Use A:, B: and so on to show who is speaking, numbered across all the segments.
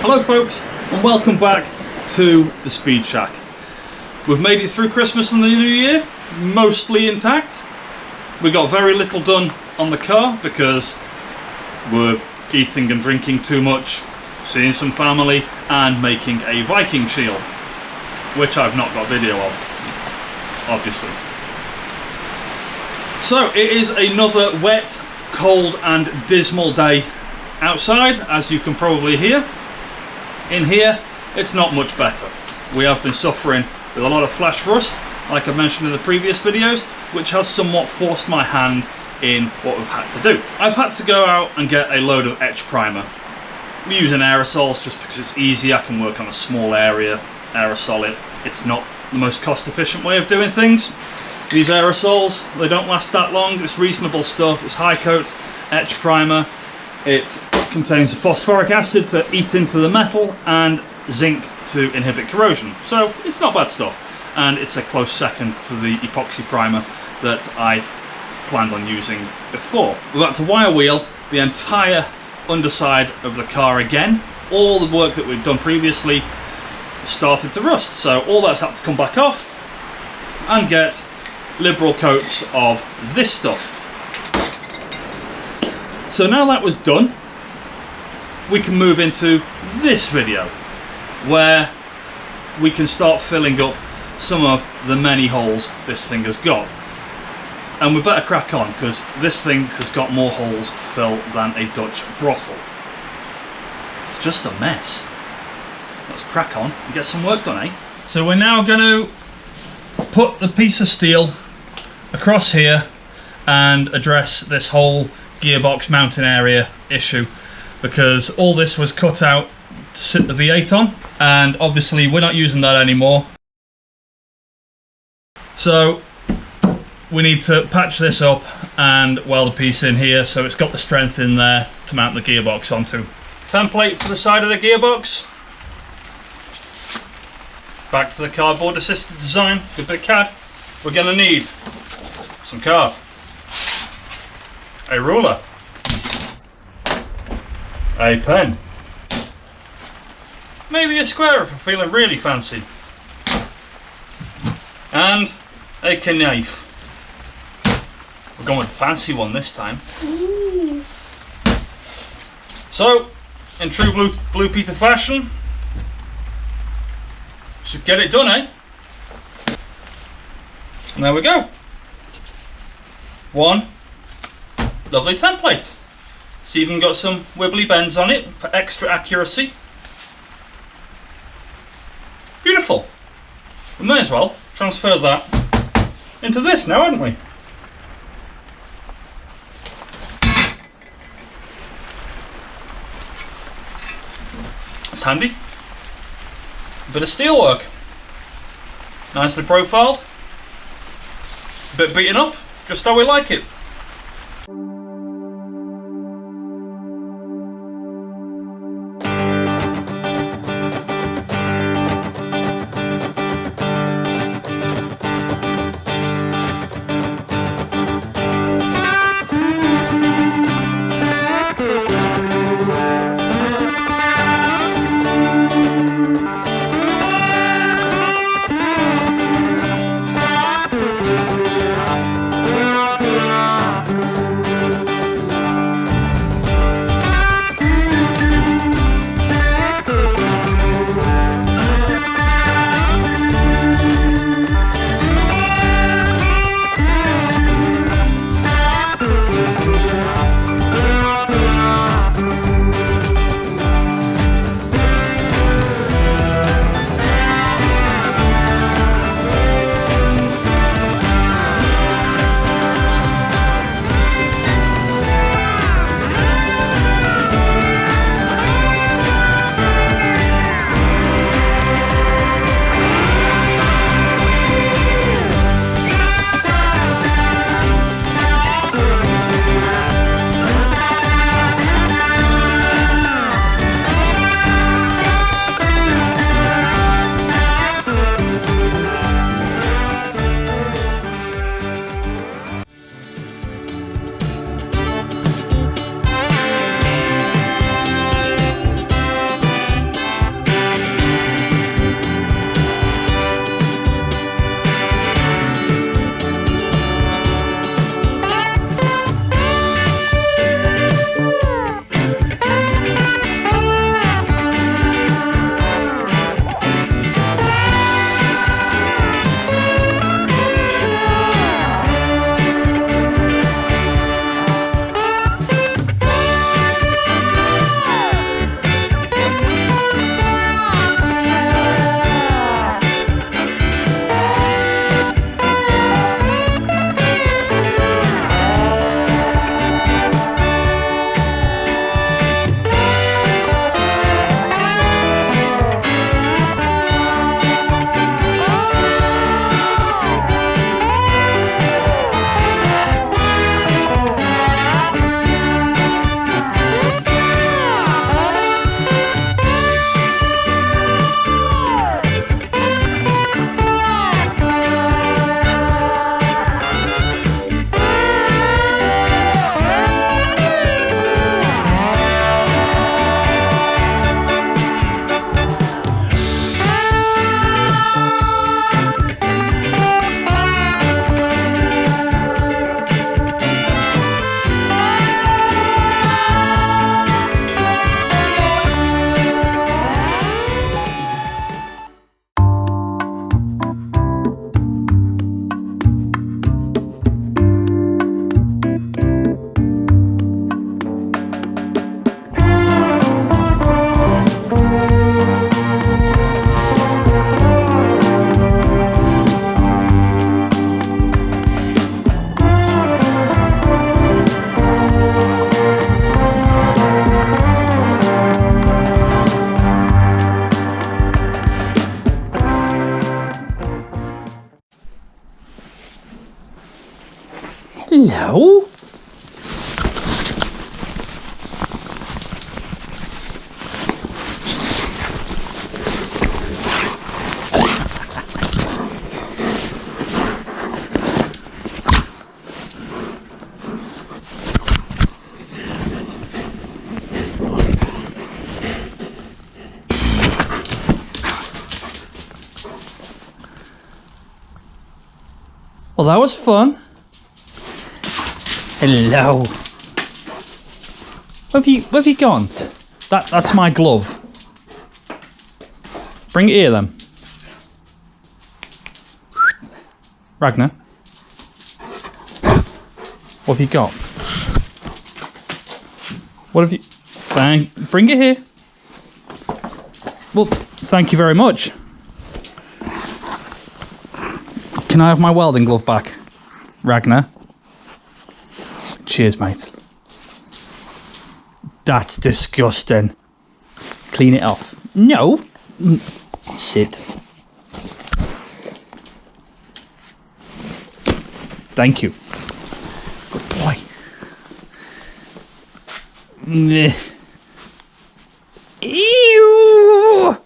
A: Hello folks, and welcome back to the Speed Shack. We've made it through Christmas and the New Year, mostly intact. We got very little done on the car because we're eating and drinking too much, seeing some family, and making a Viking shield, which I've not got video of, obviously. So it is another wet, cold and dismal day outside, as you can probably hear. In here, it's not much better. We have been suffering with a lot of flash rust, like I mentioned in the previous videos, which has somewhat forced my hand in what we've had to do. I've had to go out and get a load of etch primer. I'm using aerosols just because it's easy. I can work on a small area, aerosol it. It's not the most cost-efficient way of doing things. These aerosols, they don't last that long. It's reasonable stuff. It's high coat etch primer. It contains phosphoric acid to eat into the metal and zinc to inhibit corrosion. So it's not bad stuff, and it's a close second to the epoxy primer that I planned on using before. We've had to wire wheel the entire underside of the car again. All the work that we've done previously started to rust, so all that's had to come back off and get liberal coats of this stuff. So now that was done, we can move into this video where we can start filling up some of the many holes this thing has got. And we better crack on, because this thing has got more holes to fill than a Dutch brothel. It's just a mess. Let's crack on and get some work done, eh? So we're now going to put the piece of steel across here and address this whole gearbox mounting area issue, because all this was cut out to sit the V8 on, and obviously we're not using that anymore. So we need to patch this up and weld a piece in here so it's got the strength in there to mount the gearbox onto. Template for the side of the gearbox. Back to the cardboard assisted design, good bit of CAD. We're going to need some card, a ruler, a pen, maybe a square if I'm feeling really fancy, and a knife. We're going with the fancy one this time. Ooh. So, in true Blue Peter fashion, should get it done, eh? And there we go. One lovely template. It's even got some wibbly bends on it for extra accuracy. Beautiful. We may as well transfer that into this now, hadn't we? It's handy. A bit of steel work. Nicely profiled. A bit beaten up, just how we like it. Hello? Well, that was fun. Hello. Where have you gone? That's my glove. Bring it here then. Ragnar. What have you got? What have you... Bring it here. Well, thank you very much. Can I have my welding glove back, Ragnar? Cheers, mate. That's disgusting. Clean it off. No. Sit. Thank you. Good boy. Ew.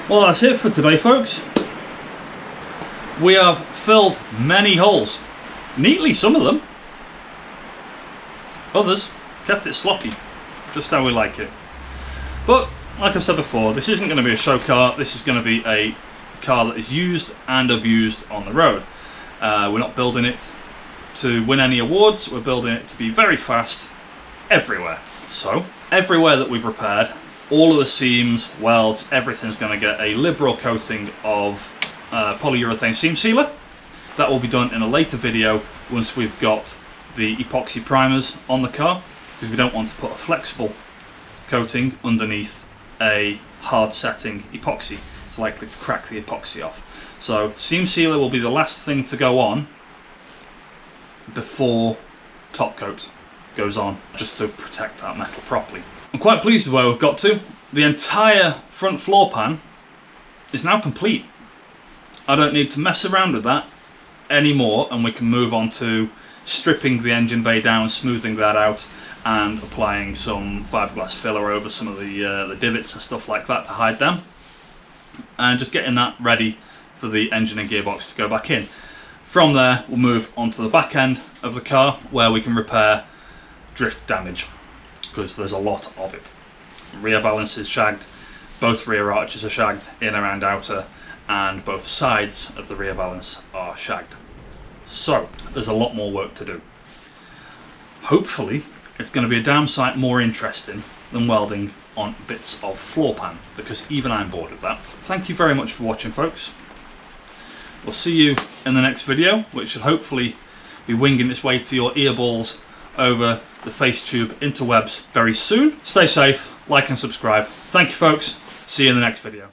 A: Well, that's it for today, folks. We have filled many holes. Neatly, some of them. Others kept it sloppy, just how we like it. But like I've said before, this isn't going to be a show car. This is going to be a car that is used and abused on the road. We're not building it to win any awards. We're building it to be very fast everywhere. So everywhere that we've repaired, all of the seams, welds, everything's going to get a liberal coating of polyurethane seam sealer. That will be done in a later video once we've got the epoxy primers on the car, because we don't want to put a flexible coating underneath a hard setting epoxy. It's likely to crack the epoxy off. So seam sealer will be the last thing to go on before top coat goes on, just to protect that metal properly. I'm quite pleased with where we've got to. The entire front floor pan is now complete. I don't need to mess around with that anymore, and we can move on to stripping the engine bay down, smoothing that out, and applying some fiberglass filler over some of the divots and stuff like that to hide them, and just getting that ready for the engine and gearbox to go back in. From there we'll move on to the back end of the car, where we can repair drift damage, because there's a lot of it. Rear valance is shagged, both rear arches are shagged, inner and outer, and both sides of the rear valance are shagged. So there's a lot more work to do. Hopefully it's going to be a damn sight more interesting than welding on bits of floor pan, because even I'm bored of that. Thank you very much for watching, folks. We'll see you in the next video, which should hopefully be winging its way to your earballs over the FaceTube interwebs very soon. Stay safe, like and subscribe. Thank you, folks. See you in the next video.